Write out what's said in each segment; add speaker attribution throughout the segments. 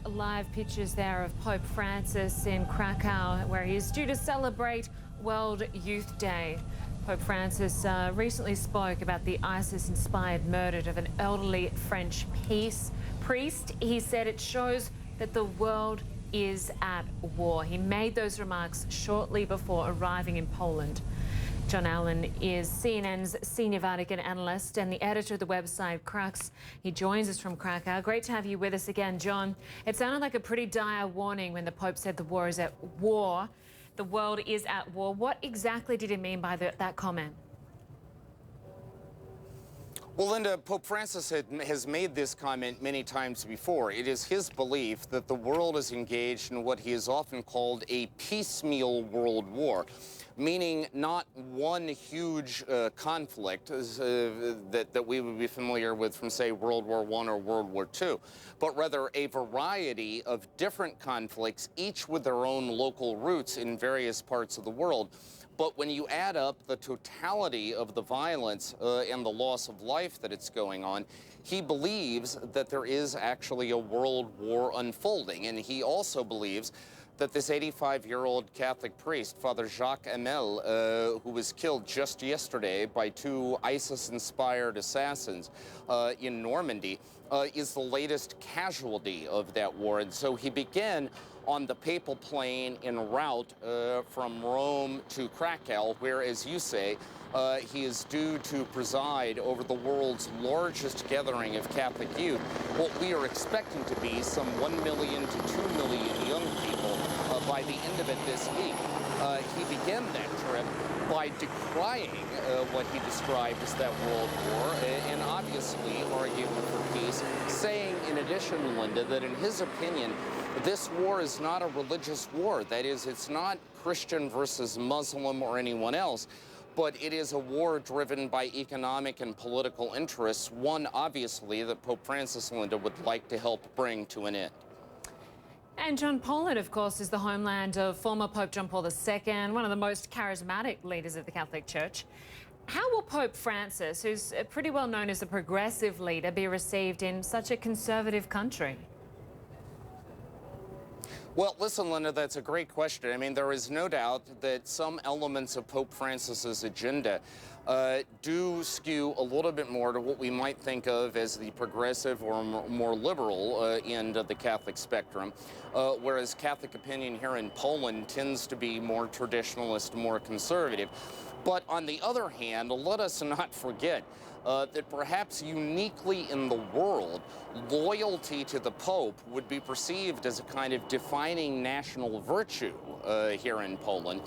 Speaker 1: live pictures there of Pope Francis in Krakow, where he is due to celebrate World Youth Day. Pope Francis recently spoke about the ISIS-inspired murder of an elderly French priest. He said it shows that the world is at war. He made those remarks shortly before arriving in Poland. John Allen is CNN's senior Vatican analyst and the editor of the website Crux. He joins us from Krakow. Great to have you with us again, John. It sounded like a pretty dire warning when the Pope said the war is at war. The world is at war. What exactly did he mean by that comment?
Speaker 2: Well, Lynda, Pope Francis has made this comment many times before. It is his belief that the world is engaged in what he has often called a piecemeal world war, meaning not one huge conflict that we would be familiar with from, say, World War I or World War II, but rather a variety of different conflicts, each with their own local roots in various parts of the world. But when you add up the totality of the violence and the loss of life that it's going on, he believes that there is actually a world war unfolding. And he also believes that this 85-year-old Catholic priest, Father Jacques Hamel, who was killed just yesterday by two ISIS-inspired assassins in Normandy, is the latest casualty of that war. And so he began on the papal plane en route from Rome to Krakow, where, as you say, he is due to preside over the world's largest gathering of Catholic youth, what we are expecting to be some 1 million to 2 million young people by the end of it this week. He began that trip by decrying what he described as that world war and obviously arguing for peace, saying in addition, Lynda, that in his opinion, this war is not a religious war. That is, it's not Christian versus Muslim or anyone else, but it is a war driven by economic and political interests, one, obviously, that Pope Francis, Lynda, would like to help bring to an end.
Speaker 1: And John, Poland, of course, is the homeland of former Pope John Paul II, one of the most charismatic leaders of the Catholic Church. How will Pope Francis, who's pretty well known as a progressive leader, be received in such a conservative country?
Speaker 2: Well, listen, Lynda, that's a great question. I mean, there is no doubt that some elements of Pope Francis's agenda do skew a little bit more to what we might think of as the progressive or more liberal end of the Catholic spectrum, whereas Catholic opinion here in Poland tends to be more traditionalist, more conservative. But on the other hand, let us not forget that perhaps uniquely in the world, loyalty to the Pope would be perceived as a kind of defining national virtue here in Poland.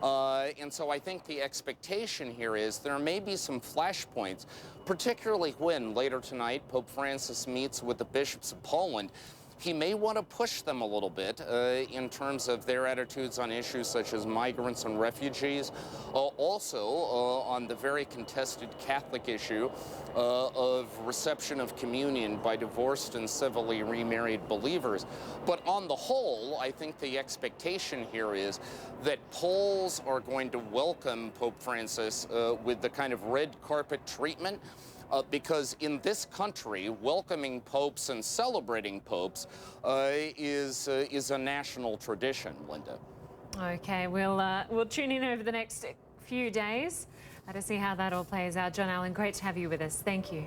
Speaker 2: And so I think the expectation here is there may be some flashpoints, particularly when later tonight Pope Francis meets with the bishops of Poland. He may want to push them a little bit in terms of their attitudes on issues such as migrants and refugees, also on the very contested Catholic issue of reception of communion by divorced and civilly remarried believers. But on the whole, I think the expectation here is that Poles are going to welcome Pope Francis with the kind of red carpet treatment. Because in this country, welcoming popes and celebrating popes is a national tradition, Lynda.
Speaker 1: Okay, we'll tune in over the next few days to see how that all plays out. John Allen, great to have you with us. Thank you.